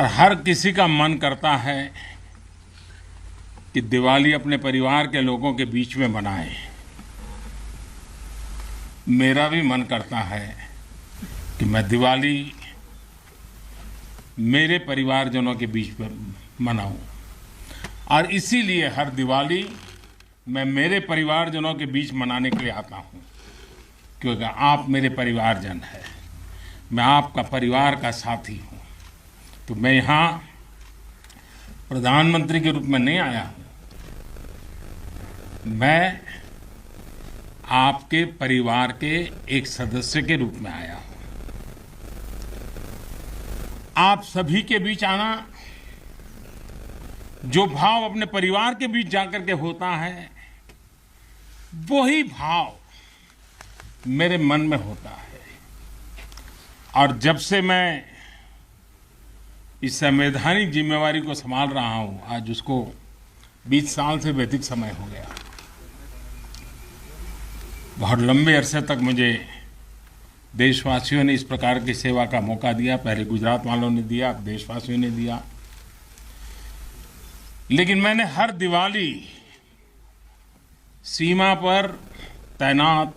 हर किसी का मन करता है कि दिवाली अपने परिवार के लोगों के बीच में मनाए। मेरा भी मन करता है कि मैं दिवाली मेरे परिवारजनों के बीच में मनाऊं, और इसीलिए हर दिवाली मैं मेरे परिवारजनों के बीच मनाने के लिए आता हूं, क्योंकि आप मेरे परिवारजन हैं, मैं आपका परिवार का साथी हूं। तो मैं यहाँ प्रधानमंत्री के रूप में नहीं आया हूं, मैं आपके परिवार के एक सदस्य के रूप में आया हूं। आप सभी के बीच आना, जो भाव अपने परिवार के बीच जाकर के होता है, वही भाव मेरे मन में होता है। और जब से मैं इस संवैधानिक जिम्मेवारी को संभाल रहा हूं, आज उसको 20 साल से भी अधिक समय हो गया। बहुत लंबे अरसे तक मुझे देशवासियों ने इस प्रकार की सेवा का मौका दिया। पहले गुजरात वालों ने दिया, अब देशवासियों ने दिया। लेकिन मैंने हर दिवाली सीमा पर तैनात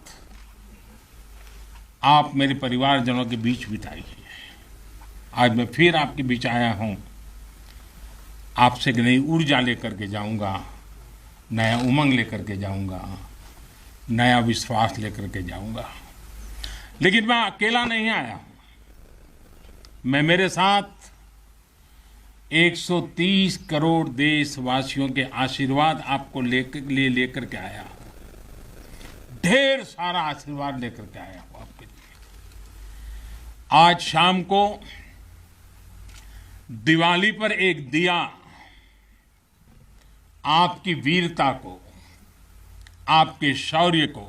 आप मेरे परिवारजनों के बीच बिताई है। आज मैं फिर आपके बीच आया हूं, आपसे एक नई ऊर्जा लेकर के जाऊंगा, नया उमंग लेकर के जाऊंगा, नया विश्वास लेकर के जाऊंगा। लेकिन मैं अकेला नहीं आया हूं, मैं मेरे साथ 130 करोड़ देशवासियों के आशीर्वाद आपको लेकर के आया हूं। ढेर सारा आशीर्वाद लेकर के आया हूं आपके लिए। आज शाम को दिवाली पर एक दिया आपकी वीरता को, आपके शौर्य को,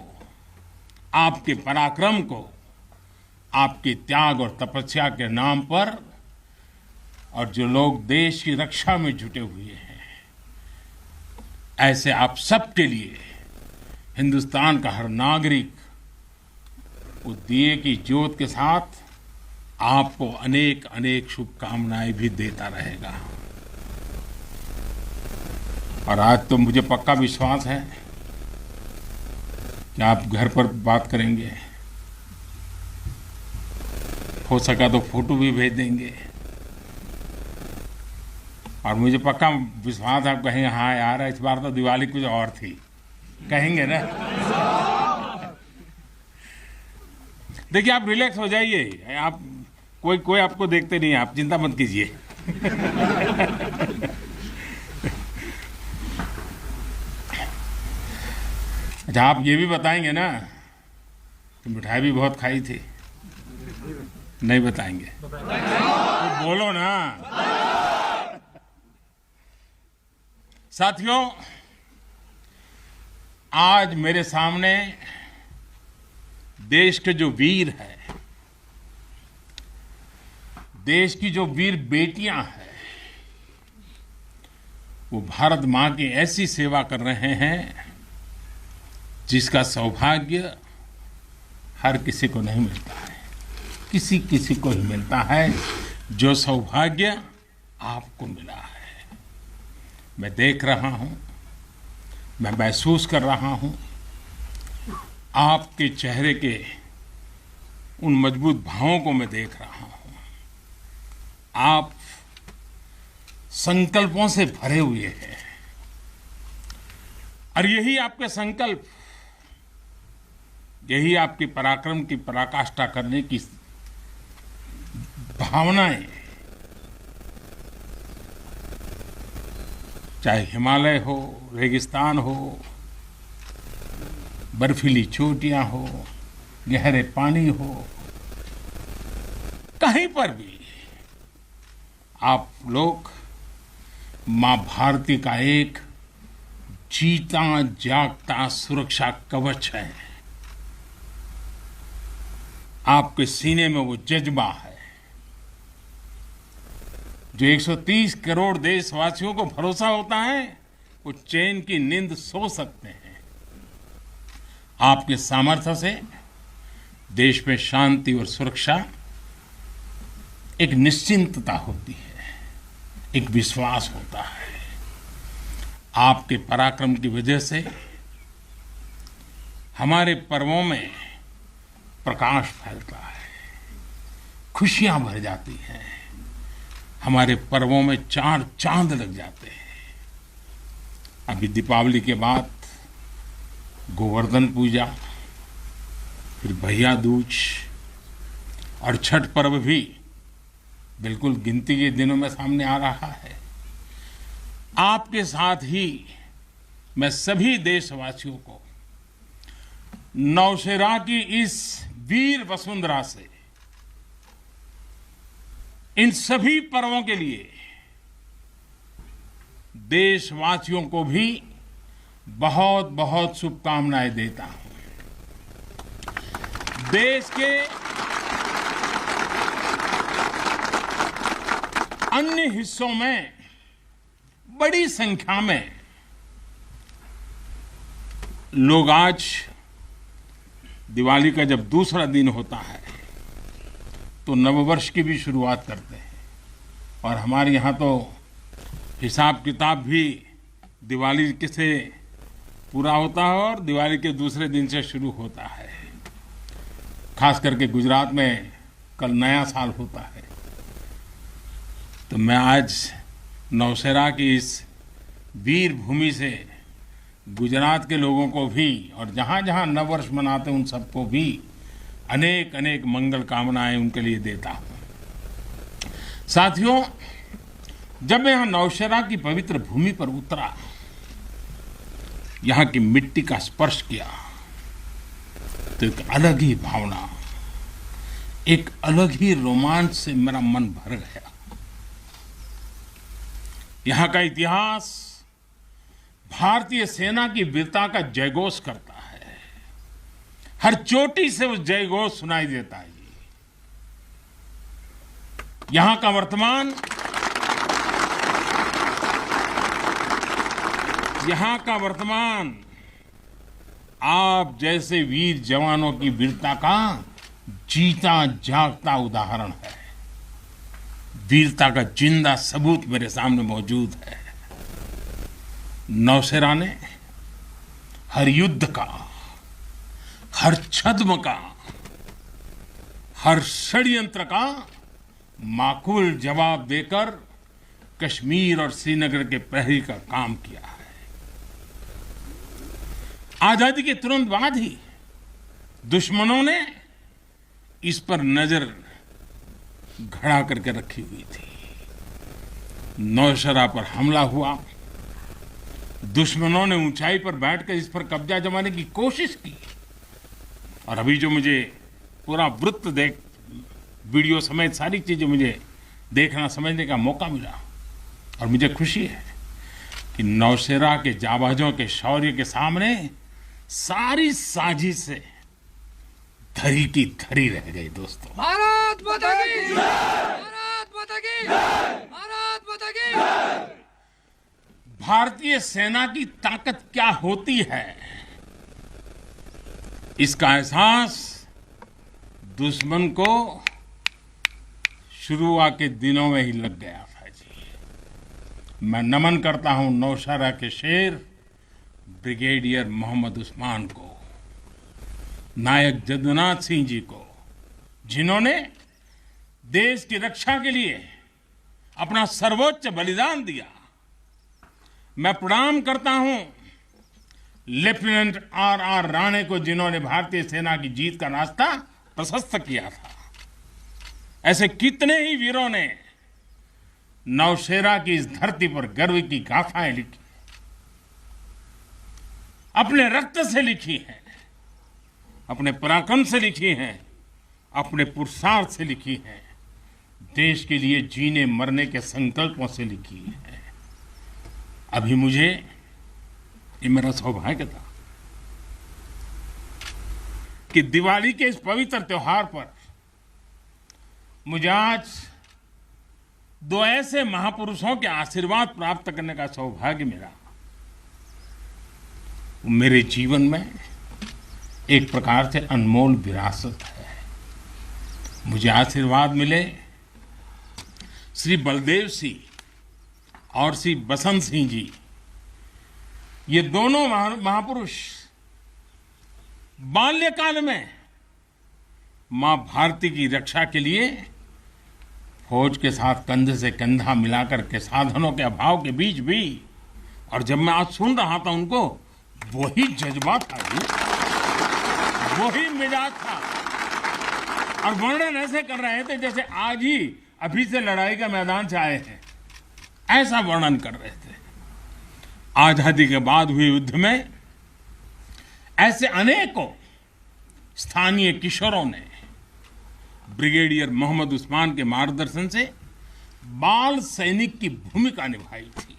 आपके पराक्रम को, आपके त्याग और तपस्या के नाम पर, और जो लोग देश की रक्षा में जुटे हुए हैं, ऐसे आप सबके लिए हिंदुस्तान का हर नागरिक उस दिए की ज्योत के साथ आपको अनेक अनेक शुभकामनाएं भी देता रहेगा। और आज तो मुझे पक्का विश्वास है कि आप घर पर बात करेंगे, हो सका तो फोटो भी भेज देंगे, और मुझे पक्का विश्वास है आप कहेंगे हाँ यार इस बार तो दिवाली कुछ और थी, कहेंगे ना। देखिए आप रिलैक्स हो जाइए, आप कोई आपको देखते नहीं है, आप चिंता मत कीजिए। अच्छा आप ये भी बताएंगे ना कि मिठाई भी बहुत खाई थी? नहीं बताएंगे तो बोलो ना। साथियों, आज मेरे सामने देश के जो वीर हैं, देश की जो वीर बेटियां हैं, वो भारत मां की ऐसी सेवा कर रहे हैं जिसका सौभाग्य हर किसी को नहीं मिलता है। किसी किसी को ही मिलता है जो सौभाग्य आपको मिला है। मैं देख रहा हूं, मैं महसूस कर रहा हूं, आपके चेहरे के उन मजबूत भावों को मैं देख रहा हूं। आप संकल्पों से भरे हुए हैं, और यही आपके संकल्प, यही आपके पराक्रम की पराकाष्ठा करने की भावनाएं, चाहे हिमालय हो, रेगिस्तान हो, बर्फीली चोटियां हो, गहरे पानी हो, कहीं पर भी आप लोग मां भारती का एक जीता जागता सुरक्षा कवच है। आपके सीने में वो जज्बा है जो 130 करोड़ देशवासियों को भरोसा होता है, वो चैन की नींद सो सकते हैं। आपके सामर्थ्य से देश में शांति और सुरक्षा एक निश्चिंतता होती है। एक विश्वास होता है। आपके पराक्रम की वजह से हमारे पर्वों में प्रकाश फैलता है, खुशियां भर जाती हैं, हमारे पर्वों में चार चांद लग जाते हैं। अभी दीपावली के बाद गोवर्धन पूजा, फिर भैया दूज और छठ पर्व भी बिल्कुल गिनती के दिनों में सामने आ रहा है। आपके साथ ही मैं सभी देशवासियों को नौशेरा की इस वीर वसुंधरा से इन सभी पर्वों के लिए देशवासियों को भी बहुत बहुत शुभकामनाएं देता हूं। देश के अन्य हिस्सों में बड़ी संख्या में लोग आज दिवाली का जब दूसरा दिन होता है तो नववर्ष की भी शुरुआत करते हैं, और हमारे यहाँ तो हिसाब किताब भी दिवाली से पूरा होता है और दिवाली के दूसरे दिन से शुरू होता है। खास करके गुजरात में कल नया साल होता है। तो मैं आज नौशेरा की इस वीर भूमि से गुजरात के लोगों को भी और जहाँ जहाँ नववर्ष मनाते हैं उन सबको भी अनेक अनेक मंगल कामनाएं उनके लिए देता हूँ। साथियों, जब मैं यहाँ नौशेरा की पवित्र भूमि पर उतरा, यहाँ की मिट्टी का स्पर्श किया, तो एक अलग ही भावना, एक अलग ही रोमांच से मेरा मन भर गया। यहाँ का इतिहास भारतीय सेना की वीरता का जयघोष करता है। हर चोटी से उस जयघोष सुनाई देता है। यहाँ का वर्तमान आप जैसे वीर जवानों की वीरता का जीता जागता उदाहरण है। वीरता का जिंदा सबूत मेरे सामने मौजूद है। नौशेरा ने हर युद्ध का, हर छद्म का, हर षड्यंत्र का माकूल जवाब देकर कश्मीर और श्रीनगर के प्रहरी का काम किया है। आजादी के तुरंत बाद ही दुश्मनों ने इस पर नजर घड़ा करके रखी हुई थी। नौशेरा पर हमला हुआ, दुश्मनों ने ऊंचाई पर बैठकर इस पर कब्जा जमाने की कोशिश की, और अभी जो मुझे पूरा वृत्त वीडियो समेत सारी चीजें मुझे देखना समझने का मौका मिला, और मुझे खुशी है कि नौशेरा के जाबाजों के शौर्य के सामने सारी साजिश से धरी की धरी रह गई। दोस्तों, भारत माता की, भारत माता की, भारत माता की। भारतीय सेना की ताकत क्या होती है, इसका एहसास दुश्मन को शुरुआत के दिनों में ही लग गया था जी। मैं नमन करता हूं नौशेरा के शेर ब्रिगेडियर मोहम्मद उस्मान को, नायक जदुनाथ सिंह जी को, जिन्होंने देश की रक्षा के लिए अपना सर्वोच्च बलिदान दिया। मैं प्रणाम करता हूं लेफ्टिनेंट आर राणे को, जिन्होंने भारतीय सेना की जीत का रास्ता प्रशस्त किया था। ऐसे कितने ही वीरों ने नौशेरा की इस धरती पर गर्व की गाथाएं लिखी, अपने रक्त से लिखी हैं, अपने पराक्रम से लिखी हैं, अपने पुरुषार्थ से लिखी हैं, देश के लिए जीने मरने के संकल्पों से लिखी है। अभी मुझे, ये मेरा सौभाग्य था कि दिवाली के इस पवित्र त्योहार पर मुझे आज दो ऐसे महापुरुषों के आशीर्वाद प्राप्त करने का सौभाग्य मिला। मेरे जीवन में एक प्रकार से अनमोल विरासत है। मुझे आशीर्वाद मिले श्री बलदेव सिंह और श्री बसंत सिंह जी, ये दोनों महापुरुष बाल्यकाल में मां भारती की रक्षा के लिए फौज के साथ कंधे से कंधा मिलाकर के साधनों के अभाव के बीच भी, और जब मैं आज सुन रहा था उनको, वही जज्बा था जी, वही मिजाज था, और वर्णन ऐसे कर रहे थे जैसे आज ही अभी से लड़ाई का मैदान से आए हैं, ऐसा वर्णन कर रहे थे। आजादी के बाद हुए युद्ध में ऐसे अनेकों स्थानीय किशोरों ने ब्रिगेडियर मोहम्मद उस्मान के मार्गदर्शन से बाल सैनिक की भूमिका निभाई थी।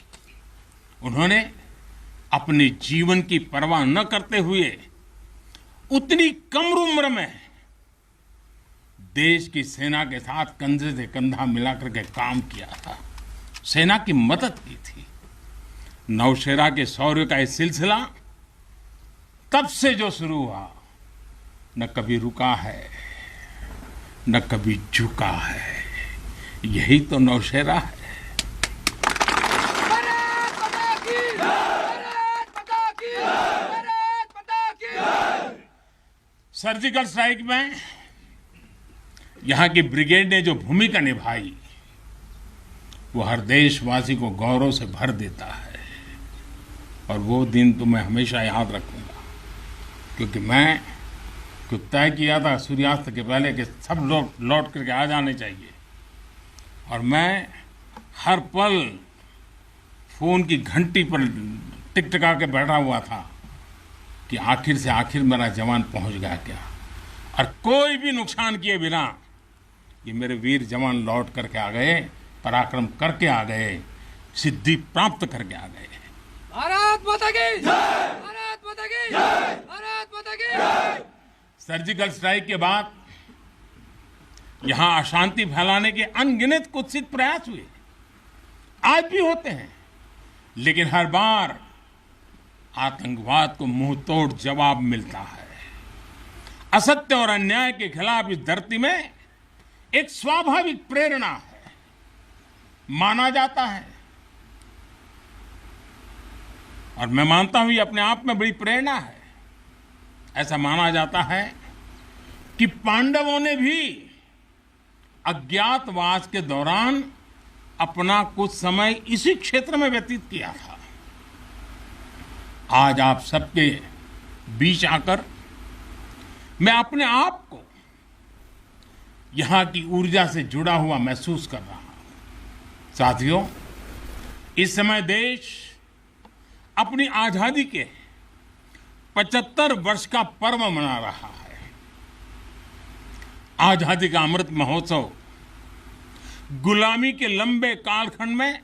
उन्होंने अपने जीवन की परवाह न करते हुए उतनी कम उम्र में देश की सेना के साथ कंधे से कंधा मिलाकर के काम किया था, सेना की मदद की थी। नौशेरा के शौर्य का ये सिलसिला तब से जो शुरू हुआ, न कभी रुका है न कभी झुका है। यही तो नौशेरा है। भारत माता की भारत माता की भारत माता की। सर्जिकल स्ट्राइक में यहां की ब्रिगेड ने जो भूमिका निभाई, वो हर देशवासी को गौरव से भर देता है, और वो दिन तो मैं हमेशा याद रखूंगा, क्योंकि मैं कुछ तय किया था सूर्यास्त के पहले कि सब लोग लौट करके आ जाने चाहिए, और मैं हर पल फोन की घंटी पर टिकटिका के बैठा हुआ था कि आखिर से आखिर मेरा जवान पहुंच गया क्या, और कोई भी नुकसान किए बिना ये मेरे वीर जवान लौट करके आ गए, पराक्रम करके आ गए, सिद्धि प्राप्त करके आ गए। भारत माता की भारत माता की भारत माता की। सर्जिकल स्ट्राइक के बाद यहां अशांति फैलाने के अनगिनत कुत्सित प्रयास हुए, आज भी होते हैं, लेकिन हर बार आतंकवाद को मुंह तोड़ जवाब मिलता है। असत्य और अन्याय के खिलाफ इस धरती में एक स्वाभाविक प्रेरणा है, माना जाता है, और मैं मानता हूं ये अपने आप में बड़ी प्रेरणा है। ऐसा माना जाता है कि पांडवों ने भी अज्ञातवास के दौरान अपना कुछ समय इसी क्षेत्र में व्यतीत किया था। आज आप सबके बीच आकर मैं अपने आप को यहां की ऊर्जा से जुड़ा हुआ महसूस कर रहा हूं। साथियों, इस समय देश अपनी आजादी के 75 वर्ष का पर्व मना रहा है। आजादी का अमृत महोत्सव गुलामी के लंबे कालखंड में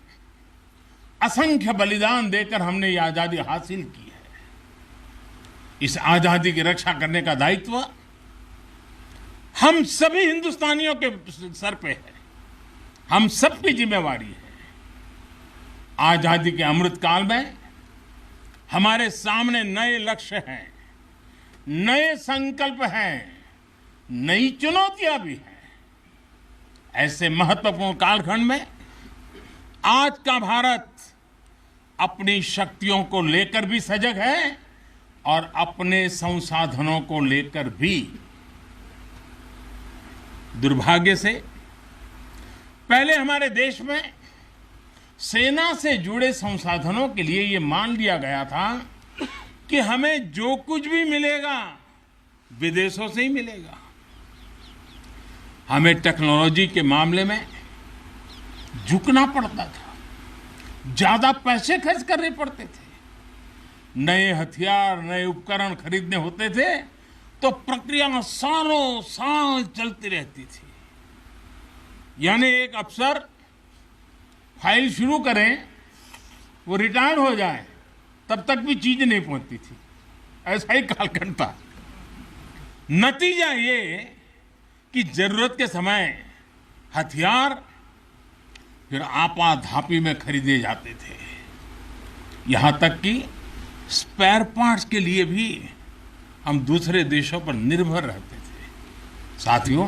असंख्य बलिदान देकर हमने ये आजादी हासिल की है। इस आजादी की रक्षा करने का दायित्व हम सभी हिंदुस्तानियों के सर पे है, हम सबकी जिम्मेवारी है। आजादी के अमृत काल में हमारे सामने नए लक्ष्य हैं, नए संकल्प हैं, नई चुनौतियां भी हैं। ऐसे महत्वपूर्ण कालखंड में आज का भारत अपनी शक्तियों को लेकर भी सजग है और अपने संसाधनों को लेकर भी। दुर्भाग्य से पहले हमारे देश में सेना से जुड़े संसाधनों के लिए ये मान लिया गया था कि हमें जो कुछ भी मिलेगा विदेशों से ही मिलेगा। हमें टेक्नोलॉजी के मामले में झुकना पड़ता था, ज्यादा पैसे खर्च करने पड़ते थे। नए हथियार, नए उपकरण खरीदने होते थे तो प्रक्रिया सालों साल चलती रहती थी। यानी एक अफसर फाइल शुरू करें, वो रिटायर हो जाए, तब तक भी चीज नहीं पहुंचती थी। ऐसा ही कालखंड था। नतीजा ये कि जरूरत के समय हथियार फिर आपाधापी में खरीदे जाते थे। यहां तक कि स्पेयर पार्ट्स के लिए भी हम दूसरे देशों पर निर्भर रहते थे। साथियों,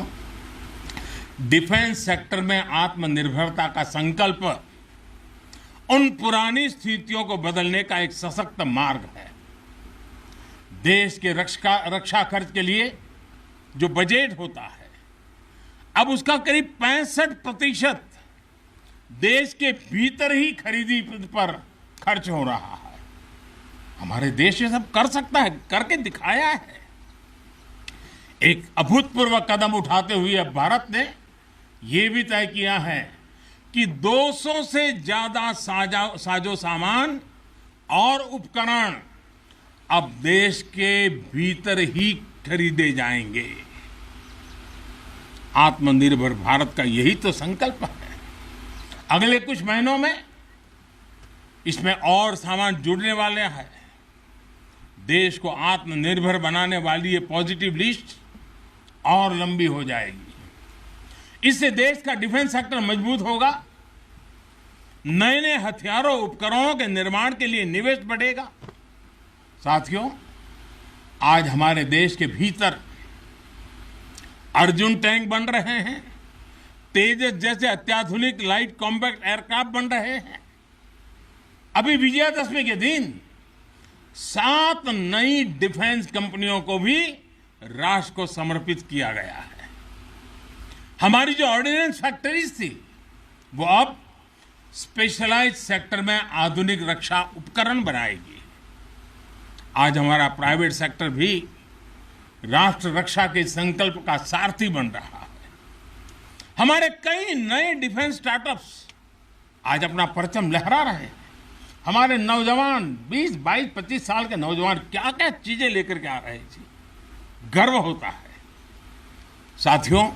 डिफेंस सेक्टर में आत्मनिर्भरता का संकल्प उन पुरानी स्थितियों को बदलने का एक सशक्त मार्ग है। देश के रक्षा खर्च के लिए जो बजट होता है, अब उसका करीब 65% देश के भीतर ही खरीदी पर खर्च हो रहा है। हमारे देश ये सब कर सकता है, करके दिखाया है। एक अभूतपूर्व कदम उठाते हुए अब भारत ने यह भी तय किया है कि 200 से ज्यादा साजो सामान और उपकरण अब देश के भीतर ही खरीदे जाएंगे। आत्मनिर्भर भारत का यही तो संकल्प है। अगले कुछ महीनों में इसमें और सामान जुड़ने वाले हैं। देश को आत्मनिर्भर बनाने वाली ये पॉजिटिव लिस्ट और लंबी हो जाएगी। इससे देश का डिफेंस सेक्टर मजबूत होगा, नए नए हथियारों उपकरणों के निर्माण के लिए निवेश बढ़ेगा। साथियों, आज हमारे देश के भीतर अर्जुन टैंक बन रहे हैं, तेजस जैसे अत्याधुनिक लाइट कॉम्पैक्ट एयरक्राफ्ट बन रहे हैं। अभी विजयादशमी के दिन 7 नई डिफेंस कंपनियों को भी राष्ट्र को समर्पित किया गया है। हमारी जो ऑर्डिनेंस फैक्ट्रीज थी वो अब स्पेशलाइज्ड सेक्टर में आधुनिक रक्षा उपकरण बनाएगी। आज हमारा प्राइवेट सेक्टर भी राष्ट्र रक्षा के संकल्प का सारथी बन रहा है। हमारे कई नए डिफेंस स्टार्टअप्स आज अपना परचम लहरा रहे हैं। हमारे नौजवान 20, 22, 25 साल के नौजवान क्या क्या चीजें लेकर के आ रहे हैं, गर्व होता है। साथियों,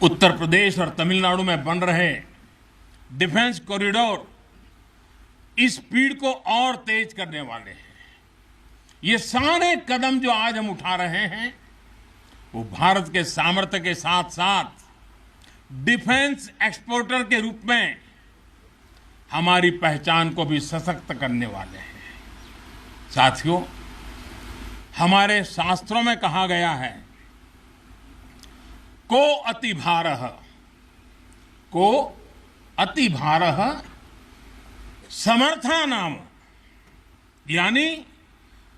उत्तर प्रदेश और तमिलनाडु में बन रहे डिफेंस कॉरिडोर इस स्पीड को और तेज करने वाले हैं। ये सारे कदम जो आज हम उठा रहे हैं वो भारत के सामर्थ्य के साथ साथ डिफेंस एक्सपोर्टर के रूप में हमारी पहचान को भी सशक्त करने वाले हैं। साथियों, हमारे शास्त्रों में कहा गया है, को अति भारः समर्था नाम, यानी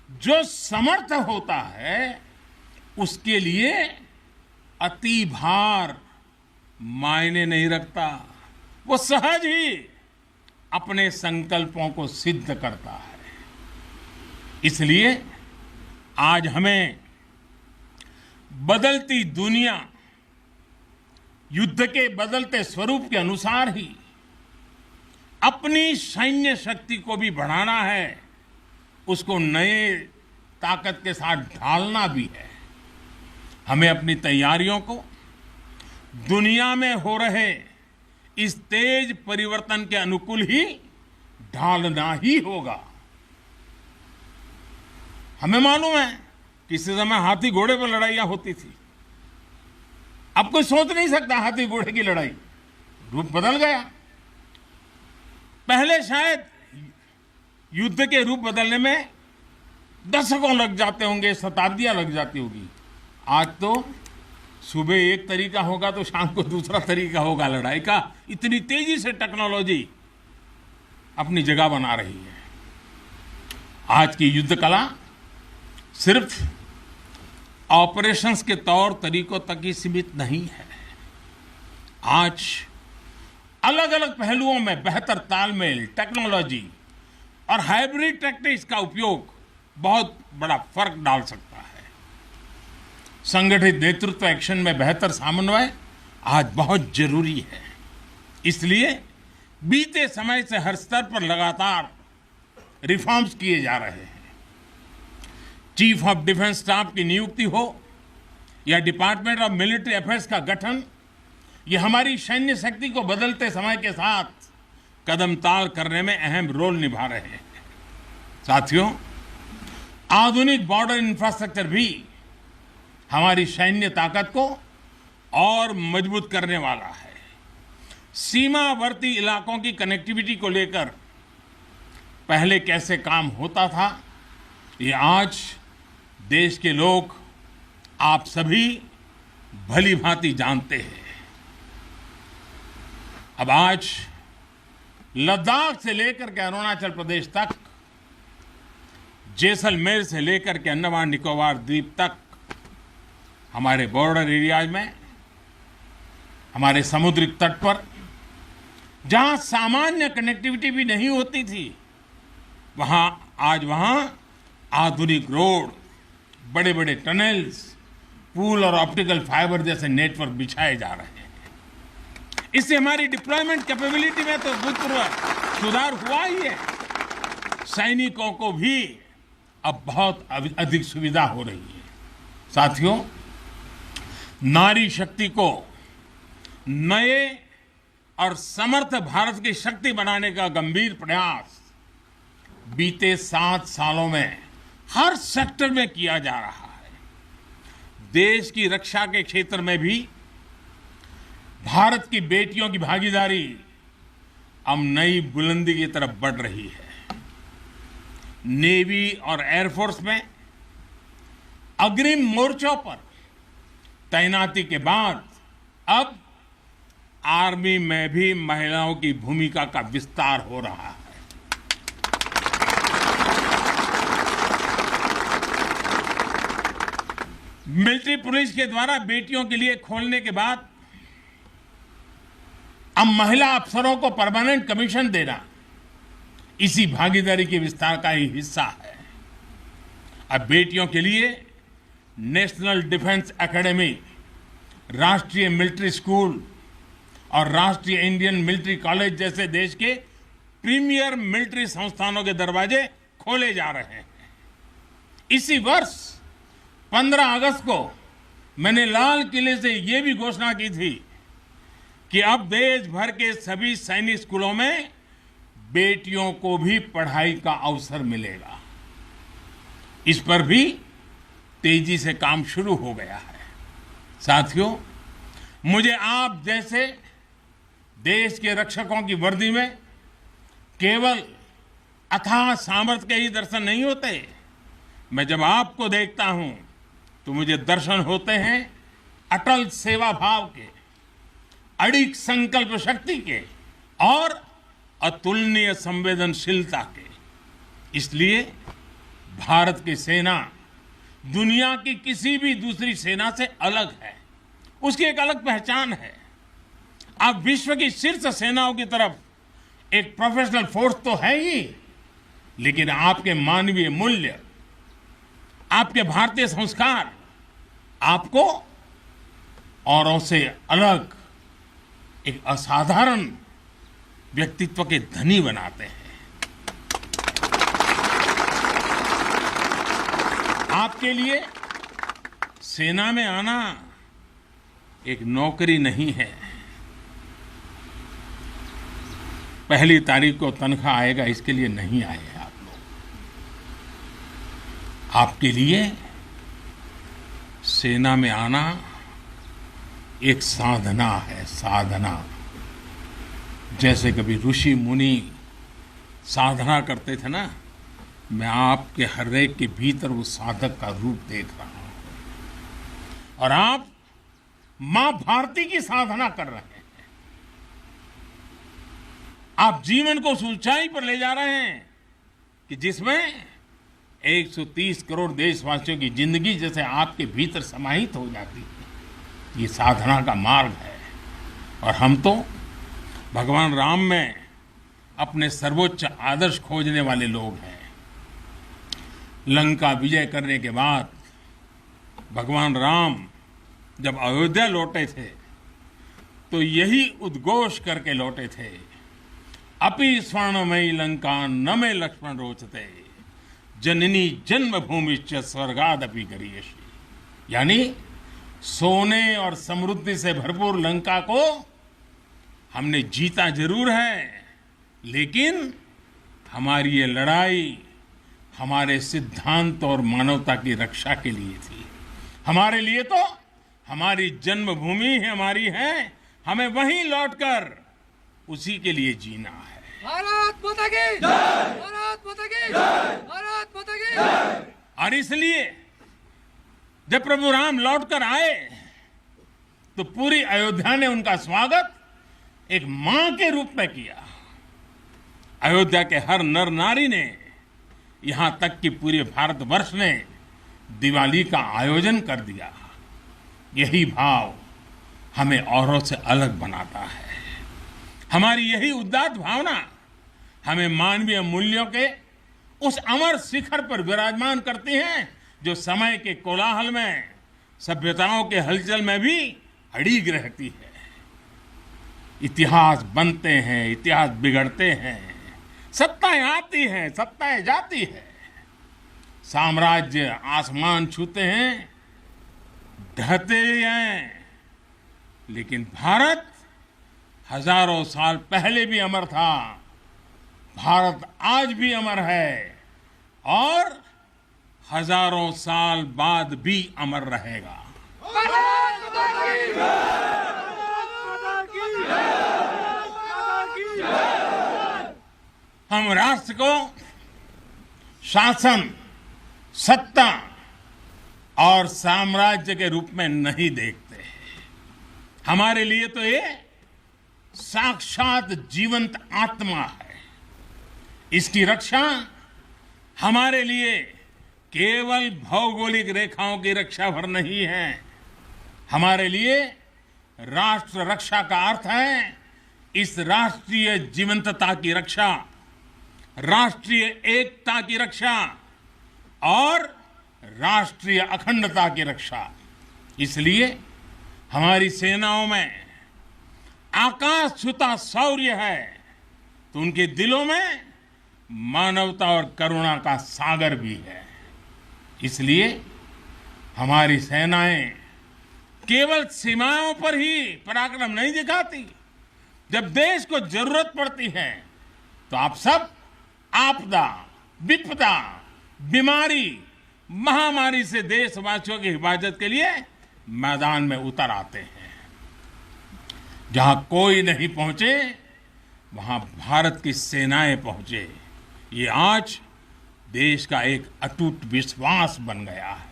जो समर्थ होता है उसके लिए अति भार मायने नहीं रखता। वो सहज ही अपने संकल्पों को सिद्ध करता है। इसलिए आज हमें बदलती दुनिया, युद्ध के बदलते स्वरूप के अनुसार ही अपनी सैन्य शक्ति को भी बढ़ाना है, उसको नए ताकत के साथ ढालना भी है। हमें अपनी तैयारियों को दुनिया में हो रहे इस तेज परिवर्तन के अनुकूल ही ढालना ही होगा। हमें मालूम है किसी समय हाथी घोड़े पर लड़ाइयां होती थी। अब कोई सोच नहीं सकता हाथी घोड़े की लड़ाई, रूप बदल गया। पहले शायद युद्ध के रूप बदलने में दशकों लग जाते होंगे, शताब्दियां लग जाती होगी। आज तो सुबह एक तरीका होगा तो शाम को दूसरा तरीका होगा लड़ाई का। इतनी तेजी से टेक्नोलॉजी अपनी जगह बना रही है। आज की युद्ध कला सिर्फ ऑपरेशंस के तौर तरीकों तक ही सीमित नहीं है। आज अलग अलग पहलुओं में बेहतर तालमेल, टेक्नोलॉजी और हाइब्रिड टैक्टिक्स का उपयोग बहुत बड़ा फर्क डाल सकता है। संगठित नेतृत्व एक्शन में बेहतर समन्वय आज बहुत जरूरी है। इसलिए बीते समय से हर स्तर पर लगातार रिफॉर्म्स किए जा रहे हैं। चीफ ऑफ डिफेंस स्टाफ की नियुक्ति हो या डिपार्टमेंट ऑफ मिलिट्री अफेयर्स का गठन, ये हमारी सैन्य शक्ति को बदलते समय के साथ कदम ताल करने में अहम रोल निभा रहे हैं। साथियों, आधुनिक बॉर्डर इंफ्रास्ट्रक्चर भी हमारी सैन्य ताकत को और मजबूत करने वाला है। सीमावर्ती इलाकों की कनेक्टिविटी को लेकर पहले कैसे काम होता था, ये आज देश के लोग, आप सभी भली भांति जानते हैं। अब आज लद्दाख से लेकर के अरुणाचल प्रदेश तक, जैसलमेर से लेकर के अंडमान निकोबार द्वीप तक, हमारे बॉर्डर एरियाज में, हमारे समुद्री तट पर जहां सामान्य कनेक्टिविटी भी नहीं होती थी, आज वहां आधुनिक रोड, बड़े बड़े टनल्स, पूल और ऑप्टिकल फाइबर जैसे नेटवर्क बिछाए जा रहे हैं। इससे हमारी डिप्लॉयमेंट कैपेबिलिटी में तो भूतपूर्व सुधार हुआ ही है। सैनिकों को भी अब बहुत अधिक सुविधा हो रही है। साथियों, नारी शक्ति को नए और समर्थ भारत की शक्ति बनाने का गंभीर प्रयास बीते 7 सालों में हर सेक्टर में किया जा रहा है। देश की रक्षा के क्षेत्र में भी भारत की बेटियों की भागीदारी अब नई बुलंदी की तरफ बढ़ रही है। नेवी और एयरफोर्स में अग्रिम मोर्चों पर तैनाती के बाद अब आर्मी में भी महिलाओं की भूमिका का विस्तार हो रहा है। मिलिट्री पुलिस के द्वारा बेटियों के लिए खोलने के बाद अब महिला अफसरों को परमानेंट कमीशन देना इसी भागीदारी के विस्तार का ही हिस्सा है। अब बेटियों के लिए नेशनल डिफेंस एकेडमी, राष्ट्रीय मिलिट्री स्कूल और राष्ट्रीय इंडियन मिलिट्री कॉलेज जैसे देश के प्रीमियर मिलिट्री संस्थानों के दरवाजे खोले जा रहे हैं। इसी वर्ष 15 अगस्त को मैंने लाल किले से यह भी घोषणा की थी कि अब देश भर के सभी सैनिक स्कूलों में बेटियों को भी पढ़ाई का अवसर मिलेगा। इस पर भी तेजी से काम शुरू हो गया है। साथियों, मुझे आप जैसे देश के रक्षकों की वर्दी में केवल अथाह सामर्थ्य के ही दर्शन नहीं होते। मैं जब आपको देखता हूं तो मुझे दर्शन होते हैं अटल सेवा भाव के, अडिग संकल्प शक्ति के और अतुलनीय संवेदनशीलता के। इसलिए भारत की सेना दुनिया की किसी भी दूसरी सेना से अलग है। उसकी एक अलग पहचान है। आप विश्व की शीर्ष सेनाओं की तरफ एक प्रोफेशनल फोर्स तो है ही, लेकिन आपके मानवीय मूल्य, आपके भारतीय संस्कार आपको औरों से अलग एक असाधारण व्यक्तित्व के धनी बनाते हैं। आपके लिए सेना में आना एक नौकरी नहीं है। पहली तारीख को तनख्वाह आएगा इसके लिए नहीं आए हैं आप लोग। आपके लिए सेना में आना एक साधना है, साधना। जैसे कभी ऋषि मुनि साधना करते थे ना, मैं आपके हर एक के भीतर वो साधक का रूप देख रहा हूं। और आप मां भारती की साधना कर रहे हैं। आप जीवन को उस ऊंचाई पर ले जा रहे हैं कि जिसमें 130 करोड़ देशवासियों की जिंदगी जैसे आपके भीतर समाहित हो जाती है। ये साधना का मार्ग है। और हम तो भगवान राम में अपने सर्वोच्च आदर्श खोजने वाले लोग हैं। लंका विजय करने के बाद भगवान राम जब अयोध्या लौटे थे तो यही उद्घोष करके लौटे थे, अपि स्वर्णमयी लंका न मे लक्ष्मण रोचते, जननी जन्मभूमिश्च स्वर्गादपि गरीयसी। यानी सोने और समृद्धि से भरपूर लंका को हमने जीता जरूर है, लेकिन हमारी ये लड़ाई हमारे सिद्धांत और मानवता की रक्षा के लिए थी। हमारे लिए तो हमारी जन्मभूमि हमारी है, हमें वहीं लौटकर उसी के लिए जीना है। भारत माता की जय! भारत माता की जय! भारत माता की जय! और इसलिए जब प्रभु राम लौटकर आए तो पूरी अयोध्या ने उनका स्वागत एक मां के रूप में किया। अयोध्या के हर नर नारी ने, यहाँ तक कि पूरे भारतवर्ष ने दिवाली का आयोजन कर दिया। यही भाव हमें औरों से अलग बनाता है। हमारी यही उदात्त भावना हमें मानवीय मूल्यों के उस अमर शिखर पर विराजमान करती हैं जो समय के कोलाहल में, सभ्यताओं के हलचल में भी अड़िग रहती है। इतिहास बनते हैं, इतिहास बिगड़ते हैं, सत्ताएं आती हैं, सत्ताएं जाती है, साम्राज्य आसमान छूते हैं, ढहते हैं, लेकिन भारत हजारों साल पहले भी अमर था। भारत आज भी अमर है और हजारों साल बाद भी अमर रहेगा। हम राष्ट्र को शासन, सत्ता और साम्राज्य के रूप में नहीं देखते। हमारे लिए तो ये साक्षात जीवंत आत्मा है। इसकी रक्षा हमारे लिए केवल भौगोलिक रेखाओं की रक्षा भर नहीं है। हमारे लिए राष्ट्र रक्षा का अर्थ है इस राष्ट्रीय जीवंतता की रक्षा, राष्ट्रीय एकता की रक्षा और राष्ट्रीय अखंडता की रक्षा। इसलिए हमारी सेनाओं में आकाश छूता शौर्य है तो उनके दिलों में मानवता और करुणा का सागर भी है। इसलिए हमारी सेनाएं केवल सीमाओं पर ही पराक्रम नहीं दिखाती। जब देश को जरूरत पड़ती है तो आप सब आपदा, विपदा, बीमारी, महामारी से देशवासियों की हिफाजत के लिए मैदान में उतर आते हैं। जहां कोई नहीं पहुंचे वहां भारत की सेनाएं पहुंचे। ये आज देश का एक अटूट विश्वास बन गया है।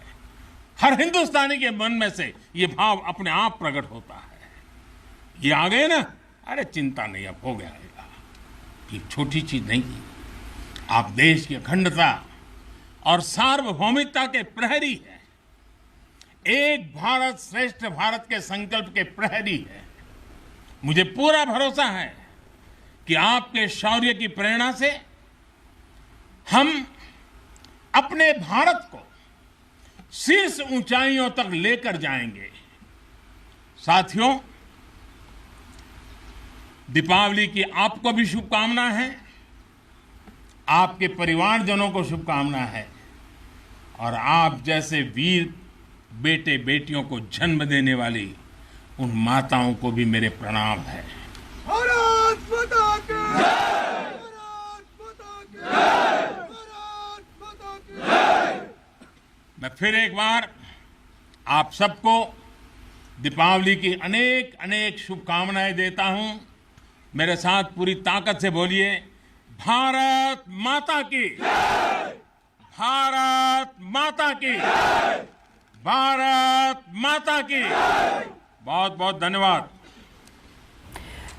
हर हिंदुस्तानी के मन में से ये भाव अपने आप प्रकट होता है। ये आ गए ना, अरे चिंता नहीं, अब हो गया। ये छोटी चीज नहीं, आप देश की अखंडता और सार्वभौमिकता के प्रहरी हैं। एक भारत श्रेष्ठ भारत के संकल्प के प्रहरी हैं। मुझे पूरा भरोसा है कि आपके शौर्य की प्रेरणा से हम अपने भारत को शीर्ष ऊंचाइयों तक लेकर जाएंगे। साथियों, दीपावली की आपको भी शुभकामना है, आपके परिवारजनों को शुभकामना है और आप जैसे वीर बेटे बेटियों को जन्म देने वाली उन माताओं को भी मेरे प्रणाम है। भारत माता की जय! भारत माता की जय! भारत माता की जय! मैं फिर एक बार आप सबको दीपावली की अनेक अनेक शुभकामनाएं देता हूं। मेरे साथ पूरी ताकत से बोलिए, भारत माता की जय! भारत माता की जय! भारत माता की जय! बहुत बहुत धन्यवाद।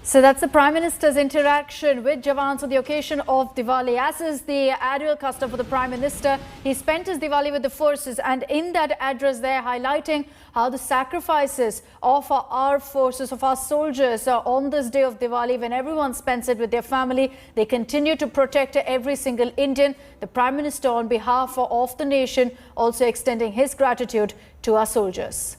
So that's the Prime Minister's interaction with Jawans on the occasion of Diwali. As is the annual custom for the Prime Minister, he spent his Diwali with the forces, and in that address they're highlighting how the sacrifices of our forces, of our soldiers on this day of Diwali, when everyone spends it with their family, they continue to protect every single Indian. The Prime Minister, on behalf of the nation, also extending his gratitude to our soldiers.